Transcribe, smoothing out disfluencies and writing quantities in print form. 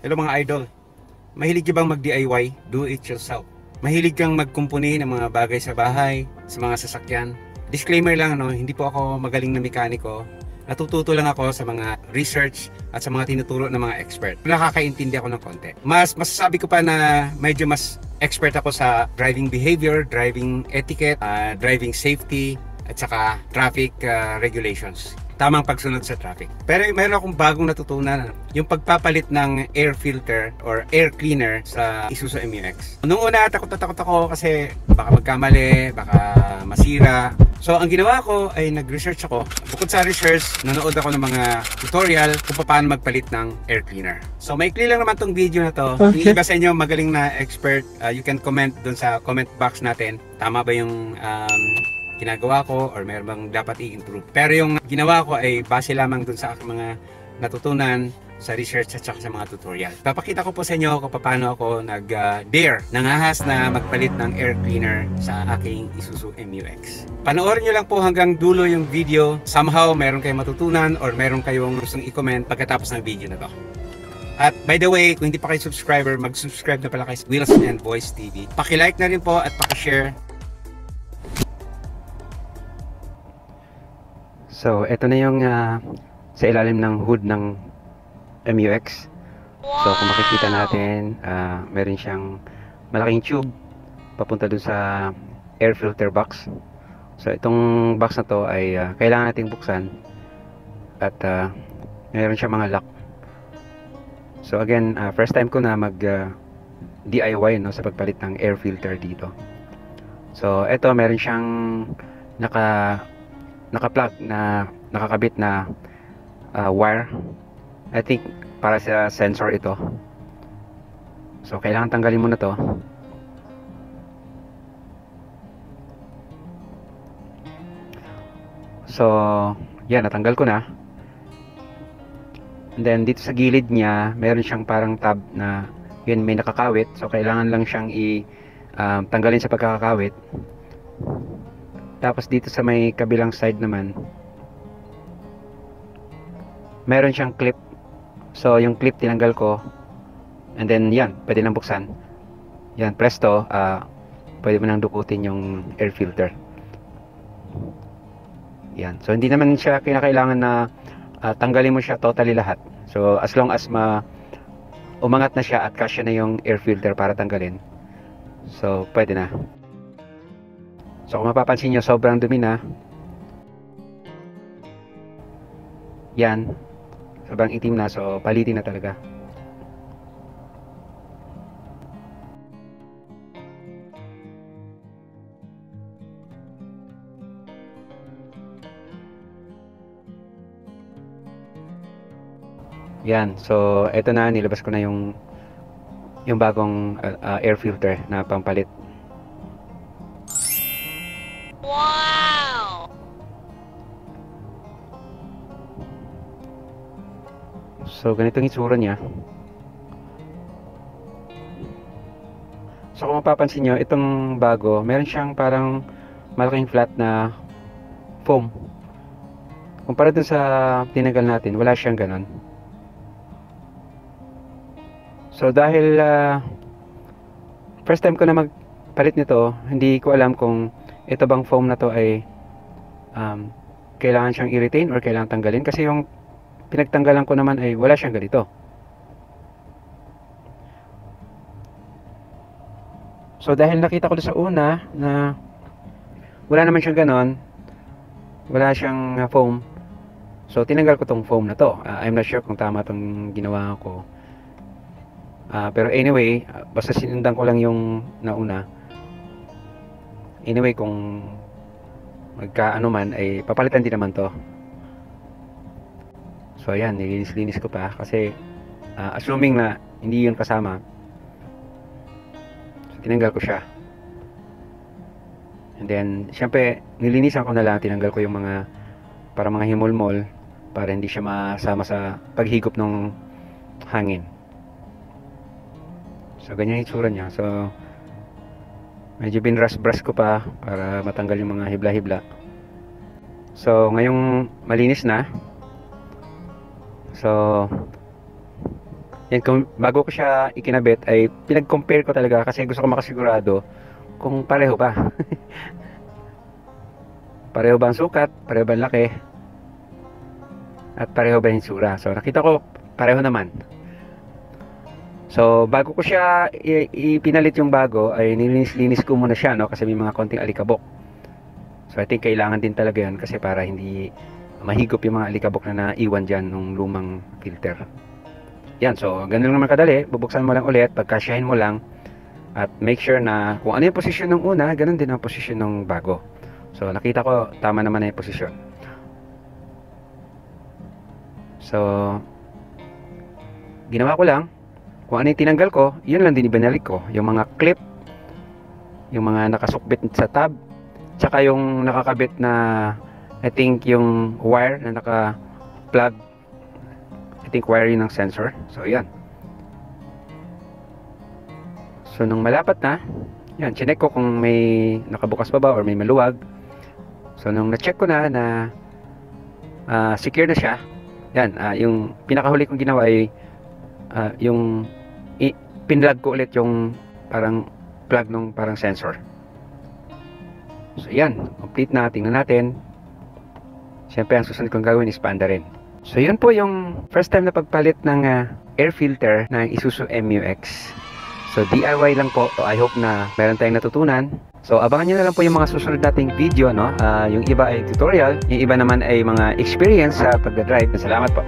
Hello mga idol. Mahilig ka bang mag-DIY? Do it yourself. Mahilig kang magkumpuni ng mga bagay sa bahay, sa mga sasakyan? Disclaimer lang, no, hindi po ako magaling na mekaniko. Natututo lang ako sa mga research at sa mga tinuturo ng mga expert. Nakakaintindi ako ng konti. Mas masasabi ko pa na medyo mas expert ako sa driving behavior, driving etiquette, driving safety, at saka traffic regulations. Tamang pagsunod sa traffic. Pero mayroon akong bagong natutunan, yung pagpapalit ng air filter or air cleaner sa Isuzu MU-X. Noong una, takot na takot ako kasi baka magkamali, baka masira. So ang ginawa ko ay nag-research ako. Bukod sa research, nanood ako ng mga tutorial kung paano magpalit ng air cleaner. So maikli lang naman tong video na to. Kung iba sa inyo magaling na expert, you can comment dun sa comment box natin. Tama ba yung ginagawa ko or meron bang dapat i-improve. Pero yung ginawa ko ay base lamang dun sa aking mga natutunan sa research at saka sa mga tutorial. Papakita ko po sa inyo kung paano ako nag-dare, nangahas na magpalit ng air cleaner sa aking Isuzu MU-X. Panoorin nyo lang po hanggang dulo yung video. Somehow meron kayong matutunan or meron kayong gustong i-comment pagkatapos ng video na to. At by the way, kung hindi pa kayo subscriber, mag-subscribe na pala kayo sa Wheels and Voice TV. Paki-like na rin po at paki-share. So, ito na yung sa ilalim ng hood ng MU-X. So, kung makikita natin, meron siyang malaking tube papunta dun sa air filter box. So, itong box na to ay kailangan nating buksan at meron siyang mga lock. So, again, first time ko na mag DIY, no, sa pagpalit ng air filter dito. So, ito meron siyang naka-plug na nakakabit na wire. I think para sa sensor ito. So kailangan tanggalin mo na to. So yan, natanggal ko na. And then dito sa gilid niya meron siyang parang tab na yun, may nakakawit. So kailangan lang siyang tanggalin sa pagkakakawit. Tapos dito sa may kabilang side naman meron siyang clip. So yung clip tinanggal ko. And then yan, pwede nang buksan. Yan, presto, pwede mo nang dukutin yung air filter. Yan. So hindi naman siya kinakailangan na tanggalin mo siya totally lahat. So as long as umangat na siya at kasya na yung air filter para tanggalin. So pwede na. So kung mapapansin nyo, sobrang dumi na. Yan. Sobrang itim na. So palitin na talaga. Yan. So eto na, nilabas ko na yung bagong air filter na pampalit. Wow! So ganito yung itsura niya. So kung mapapansin nyo, itong bago, meron siyang parang malaking flat na foam. Kumpara dun sa tinagal natin, wala siyang ganon. So dahil first time ko na magpalit nito, hindi ko alam kung ito bang foam na to ay kailangan siyang i-retain or kailangan tanggalin, kasi yung pinagtanggalan ko naman ay wala siyang ganito. So dahil nakita ko sa una na wala naman siyang ganon, wala siyang foam, so tinanggal ko tong foam na to. I'm not sure kung tama tong ginawa ko, pero anyway, basta sinundan ko lang yung nauna. Anyway, kung magkaano man ay papalitan din naman to. So ayan, nilinis-linis ko pa kasi assuming na hindi yun kasama, so tinanggal ko siya. And then syempre nilinisan ko na lang, tinanggal ko yung mga para mga himolmol para hindi siya masama sa paghigop ng hangin. So ganyan yung itsura niya. So medyo binrush-brush ko pa para matanggal yung mga hibla-hibla. So ngayong malinis na, so Yan, kung bago ko siya ikinabit ay pinag-compare ko talaga kasi gusto ko makasigurado kung pareho ba. Pareho ba ang sukat, pareho ba ang laki, at pareho ba yung hitsura. So nakita ko pareho naman. So bago ko siya ipinalit yung bago ay nilinis-linis ko muna siya, no, kasi may mga konting alikabok. So I think kailangan din talaga yan kasi para hindi mahigop yung mga alikabok na naiwan dyan nung lumang filter. Yan, so ganun naman kadali. Bubuksan mo lang ulit, pagkasyahin mo lang, at make sure na kung ano yung posisyon ng una, ganun din ang posisyon ng bago. So nakita ko tama naman na yung posisyon. So ginawa ko lang kung ano yung tinanggal ko, yun lang din ibinalik ko. Yung mga clip, yung mga nakasukbit sa tab, tsaka yung nakakabit na I think yung wire na naka-plug, I think wire yun ng sensor. So yan. So nung malapat na, yan, chinek ko kung may nakabukas pa ba or may maluwag. So nung na-check ko na secure na siya, yan, yung pinakahuli kong ginawa ay yung pinlug ko ulit yung parang plug nung parang sensor. So yan, complete na. Tingnan natin. Siyempre ang susunod kong gawin is paanda rin. So yun po yung first time na pagpalit ng air filter ng Isuzu MU-X. So DIY lang po. So, I hope na meron tayong natutunan. So abangan nyo na lang po yung mga susunod nating video, no? Yung iba ay tutorial, yung iba naman ay mga experience sa pagdadrive. Salamat po.